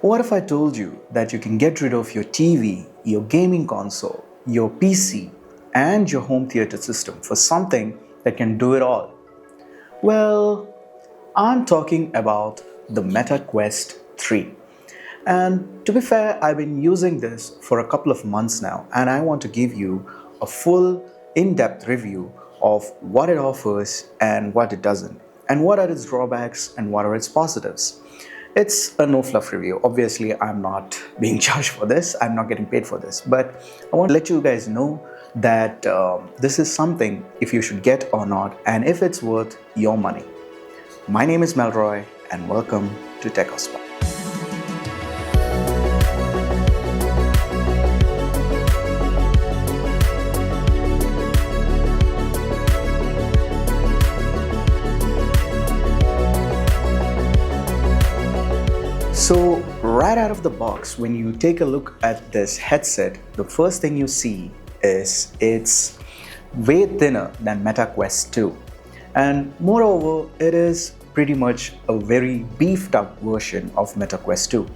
What if I told you that you can get rid of your TV, your gaming console, your PC, and your home theater system for something that can do it all? Well, I'm talking about the Meta Quest 3. And to be fair, I've been using this for a couple of months now, and I want to give you a full, in depth review of what it offers and what it doesn't, and what are its drawbacks and what are its positives. It's a no fluff review. Obviously, I'm not being charged for this, I'm not getting paid for this, but I want to let you guys know that this is something if you should get or not, and if it's worth your money. My name is Melroy, and welcome to TechOspot. So right out of the box, when you take a look at this headset, the first thing you see is it's way thinner than Meta Quest 2. And moreover, it is pretty much a very beefed up version of Meta Quest 2.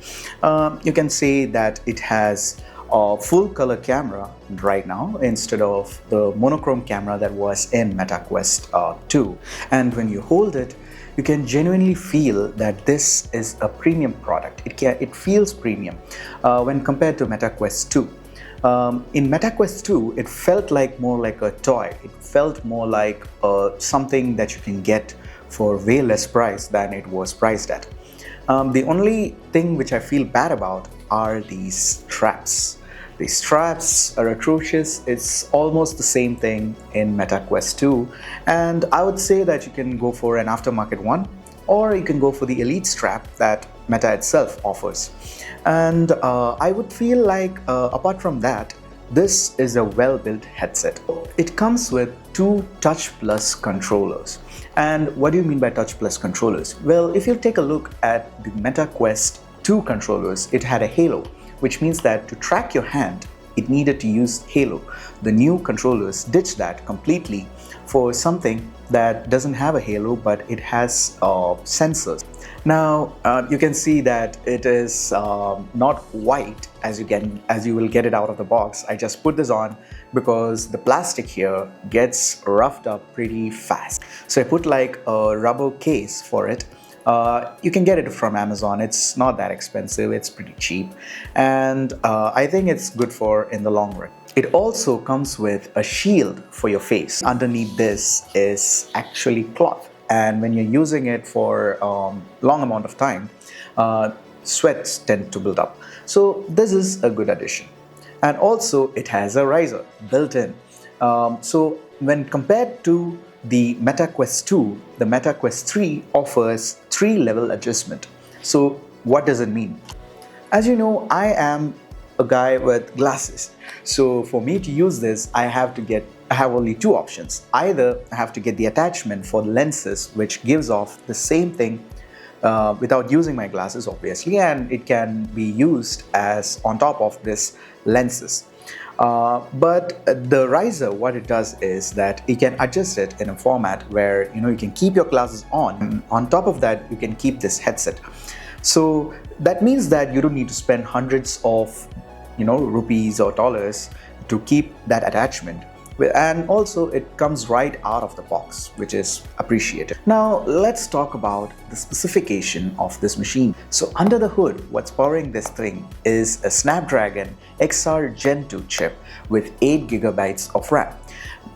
You can say that it has a full color camera right now instead of the monochrome camera that was in Meta Quest 2. And when you hold it, you can genuinely feel that this is a premium product. It feels premium when compared to Meta Quest 2. In Meta Quest 2, it felt more like a toy. It felt more like something that you can get for way less price than it was priced at. The only thing which I feel bad about are these straps. The straps are atrocious. It's almost the same thing in Meta Quest 2, and I would say that you can go for an aftermarket one, or you can go for the elite strap that Meta itself offers. And I would feel like apart from that, this is a well-built headset. It comes with two Touch Plus controllers. And what do you mean by Touch Plus controllers? Well, if you take a look at the Meta Quest 2 controllers, it had a halo, which means that to track your hand, it needed to use halo. The new controllers ditched that completely for something that doesn't have a halo, but it has sensors. Now you can see that it is not white as you will get it out of the box. I just put this on because the plastic here gets roughed up pretty fast. So I put like a rubber case for it. You can get it from Amazon. It's not that expensive, it's pretty cheap, and I think it's good for in the long run. It also comes with a shield for your face. Underneath this is actually cloth, and when you're using it for long amount of time, sweats tend to build up. So this is a good addition. And also it has a riser built in. So when compared to the Meta Quest 2, the Meta Quest 3 offers 3-level adjustment. So what does it mean? As you know, I am a guy with glasses. So for me to use this, I have only two options. Either I have to get the attachment for the lenses, which gives off the same thing without using my glasses, obviously, and it can be used as on top of this lenses. But the riser, what it does is that you can adjust it in a format where you can keep your glasses on. On top of that, you can keep this headset. So that means that you don't need to spend hundreds of rupees or dollars to keep that attachment. And also it comes right out of the box, which is appreciated. Now let's talk about the specification of this machine. So under the hood, what's powering this thing is a Snapdragon XR Gen 2 chip with 8 GB of RAM.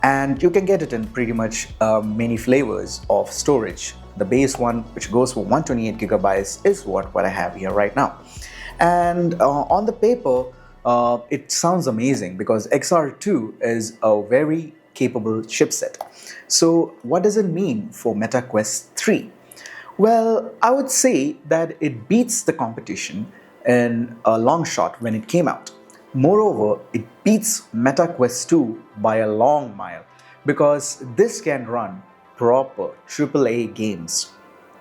And you can get it in pretty much many flavors of storage. The base one, which goes for 128 GB, is what I have here right now. And on the paper, it sounds amazing because XR2 is a very capable chipset. So what does it mean for Meta Quest 3? Well, I would say that it beats the competition in a long shot when it came out. Moreover, it beats Meta Quest 2 by a long mile because this can run proper AAA games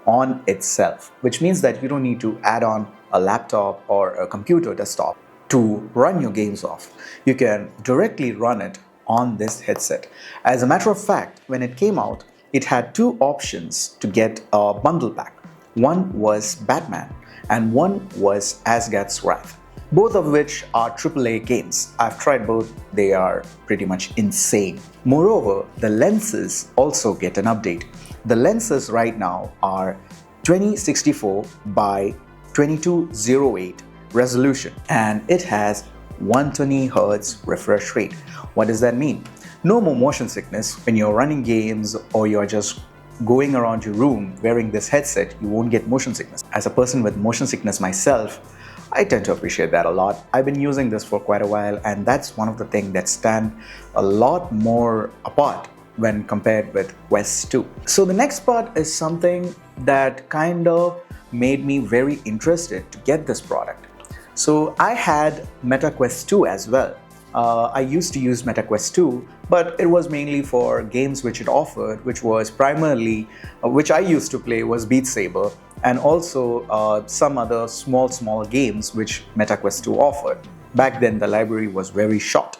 on itself, which means that you don't need to add on a laptop or a computer desktop to run your games off. You can directly run it on this headset. As a matter of fact, when it came out, it had two options to get a bundle pack. One was Batman, and one was Asgard's Wrath, both of which are AAA games. I've tried both, they are pretty much insane. Moreover, the lenses also get an update. The lenses right now are 2064 by 2208 resolution, and it has 120Hz refresh rate. What does that mean? No more motion sickness. When you're running games or you're just going around your room wearing this headset, you won't get motion sickness. As a person with motion sickness myself, I tend to appreciate that a lot. I've been using this for quite a while, and that's one of the things that stand a lot more apart when compared with Quest 2. So the next part is something that kind of made me very interested to get this product. So I had Meta Quest 2 as well. I used to use Meta Quest 2, but it was mainly for games which it offered, which was primarily, which I used to play was Beat Saber, and also some other small games which Meta Quest 2 offered. Back then the library was very short.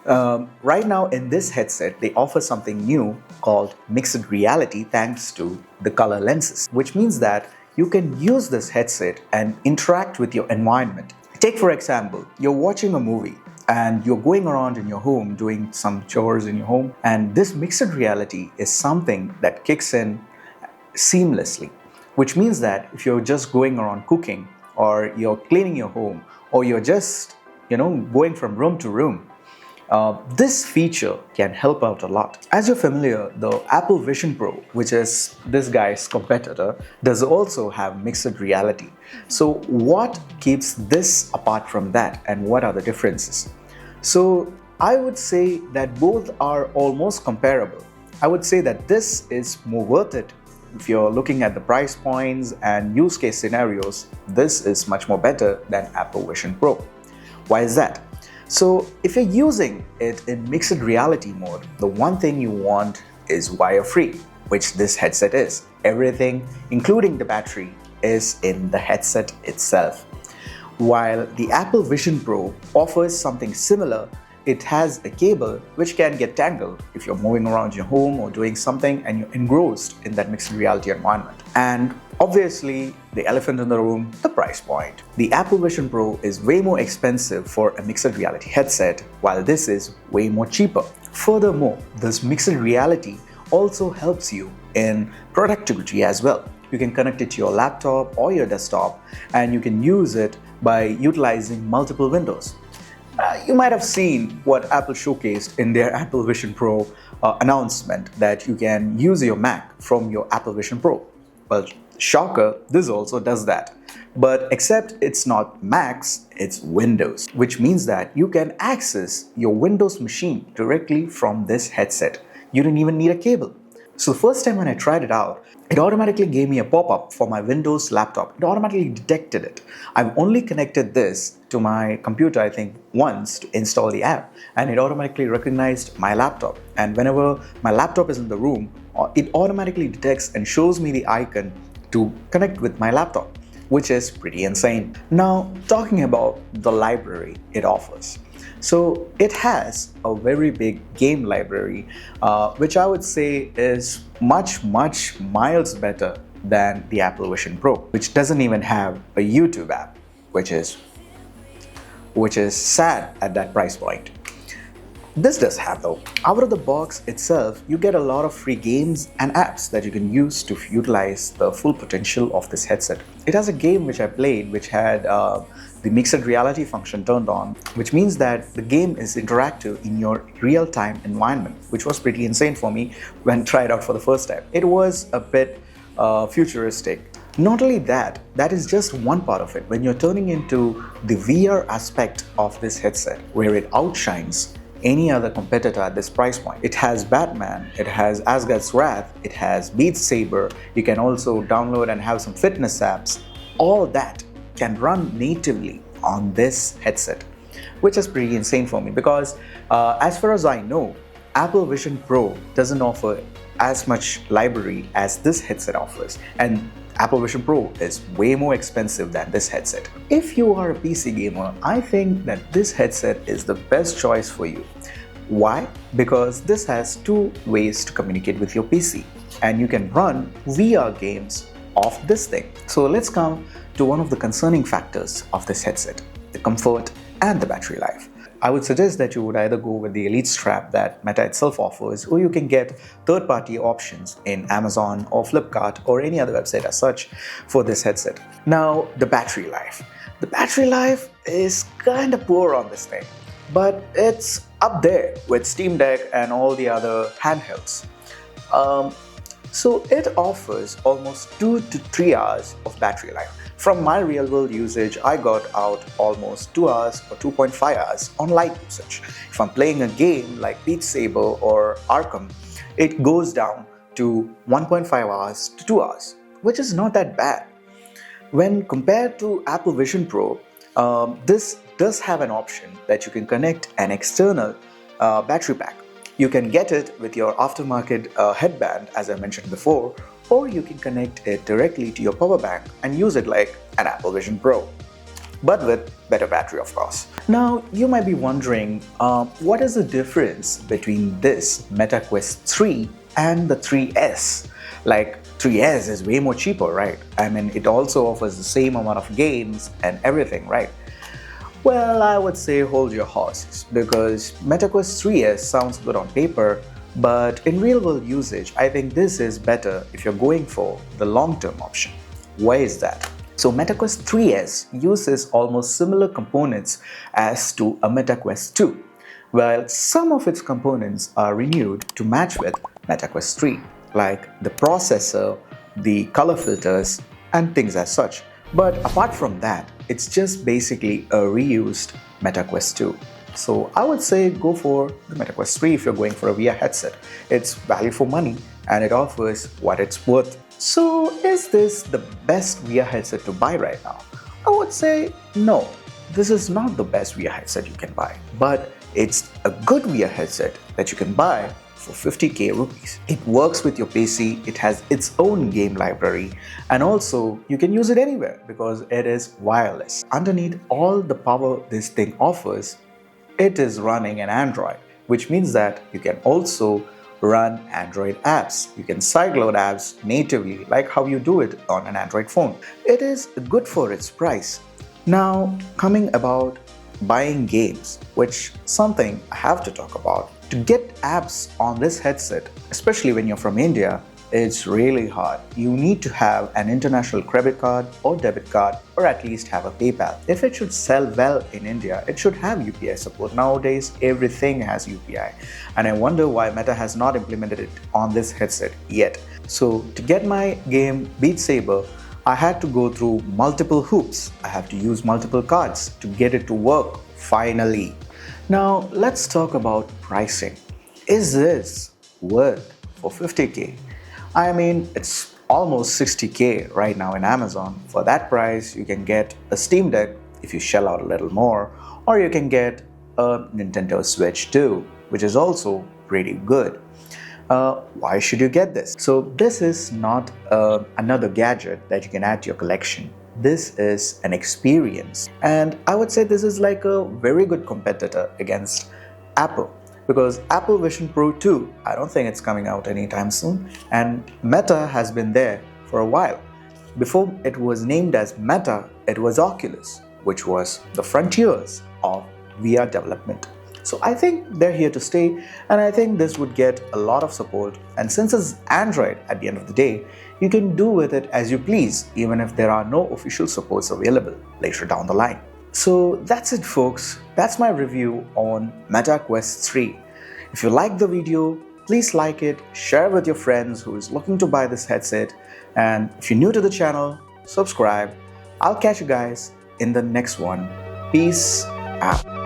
Right now in this headset, they offer something new called mixed reality thanks to the color lenses, which means that you can use this headset and interact with your environment. Take for example, you're watching a movie and you're going around in your home doing some chores in your home, and this mixed reality is something that kicks in seamlessly, which means that if you're just going around cooking, or you're cleaning your home, or you're just going from room to room, this feature can help out a lot. As you're familiar, the Apple Vision Pro, which is this guy's competitor, does also have mixed reality. So what keeps this apart from that, and what are the differences? So I would say that both are almost comparable. I would say that this is more worth it. If you're looking at the price points and use case scenarios, this is much more better than Apple Vision Pro. Why is that? So if you're using it in mixed reality mode, the one thing you want is wire-free, which this headset is. Everything, including the battery, is in the headset itself. While the Apple Vision Pro offers something similar, it has a cable which can get tangled if you're moving around your home or doing something and you're engrossed in that mixed reality environment. And obviously, the elephant in the room, the price point. The Apple Vision Pro is way more expensive for a mixed reality headset, while this is way more cheaper. Furthermore, this mixed reality also helps you in productivity as well. You can connect it to your laptop or your desktop, and you can use it by utilizing multiple windows. You might have seen what Apple showcased in their Apple Vision Pro announcement, that you can use your Mac from your Apple Vision Pro. Well, shocker, this also does that. But except it's not Macs, it's Windows, which means that you can access your Windows machine directly from this headset. You don't even need a cable. So the first time when I tried it out, it automatically gave me a pop-up for my Windows laptop. It automatically detected it. I've only connected this to my computer, I think, once to install the app, and it automatically recognized my laptop. And whenever my laptop is in the room, it automatically detects and shows me the icon to connect with my laptop, which is pretty insane. Now, talking about the library it offers. So it has a very big game library, which I would say is much miles better than the Apple Vision Pro, which doesn't even have a YouTube app, which is sad at that price point. This does have though. Out of the box itself, you get a lot of free games and apps that you can use to utilize the full potential of this headset. It has a game which I played which had the mixed reality function turned on, which means that the game is interactive in your real-time environment, which was pretty insane for me when I tried out for the first time. It was a bit futuristic. Not only that, that is just one part of it. When you're turning into the VR aspect of this headset, where it outshines any other competitor at this price point. It has Batman, it has Asgard's Wrath, it has Beat Saber. You can also download and have some fitness apps. All that can run natively on this headset, which is pretty insane for me because as far as I know, Apple Vision Pro doesn't offer as much library as this headset offers, and Apple Vision Pro is way more expensive than this headset. If you are a PC gamer, I think that this headset is the best choice for you. Why? Because this has two ways to communicate with your PC, and you can run VR games of this thing. So let's come to one of the concerning factors of this headset: the comfort and the battery life. I would suggest that you would either go with the Elite strap that Meta itself offers, or you can get third-party options in Amazon or Flipkart or any other website as such for this headset. Now, the battery life. The battery life is kind of poor on this thing, but it's up there with Steam Deck and all the other handhelds. So it offers almost 2 to 3 hours of battery life. From my real-world usage, I got out almost 2 hours or 2.5 hours on light usage. If I'm playing a game like Beat Saber or Arkham, it goes down to 1.5 hours to 2 hours, which is not that bad. When compared to Apple Vision Pro, this does have an option that you can connect an external battery pack. You can get it with your aftermarket headband, as I mentioned before, or you can connect it directly to your power bank and use it like an Apple Vision Pro, but with better battery, of course. Now, you might be wondering, what is the difference between this Meta Quest 3 and the 3S? Like, 3S is way more cheaper, right? I mean, it also offers the same amount of games and everything, right? Well, I would say hold your horses, because Meta Quest 3S sounds good on paper, but in real-world usage, I think this is better if you're going for the long-term option. Why is that? So Meta Quest 3S uses almost similar components as to a Meta Quest 2, while some of its components are renewed to match with Meta Quest 3, like the processor, the color filters, and things as such. But apart from that, it's just basically a reused Meta Quest 2. So I would say go for the Meta Quest 3 if you're going for a VR headset. It's value for money and it offers what it's worth. So is this the best VR headset to buy right now? I would say no. This is not the best VR headset you can buy, but it's a good VR headset that you can buy for 50k rupees. It works with your PC, it has its own game library, and also you can use it anywhere because it is wireless. Underneath all the power this thing offers, it is running an Android, which means that you can also run Android apps. You can sideload apps natively like how you do it on an Android phone. It is good for its price. Now, coming about buying games, which something I have to talk about. To get apps on this headset, especially when you're from India, it's really hard. You need to have an international credit card or debit card, or at least have a PayPal. If it should sell well in India, it should have UPI support. Nowadays, everything has UPI. And I wonder why Meta has not implemented it on this headset yet. So to get my game Beat Saber, I had to go through multiple hoops. I have to use multiple cards to get it to work finally. Now let's talk about pricing. Is this worth for 50k? I mean, it's almost 60k right now in Amazon. For that price, you can get a Steam Deck if you shell out a little more, or you can get a Nintendo Switch 2, which is also pretty good. Why should you get this? So this is not another gadget that you can add to your collection. This is an experience, and I would say this is like a very good competitor against Apple, because Apple Vision Pro 2, I don't think it's coming out anytime soon, and Meta has been there for a while. Before it was named as Meta, it was Oculus, which was the frontiers of VR development. So I think they're here to stay, and I think this would get a lot of support. And since it's Android at the end of the day, you can do with it as you please, even if there are no official supports available later down the line. So that's it, folks. That's my review on Meta Quest 3. If you liked the video, please like it, share with your friends who is looking to buy this headset, and if you're new to the channel, subscribe. I'll catch you guys in the next one. Peace out.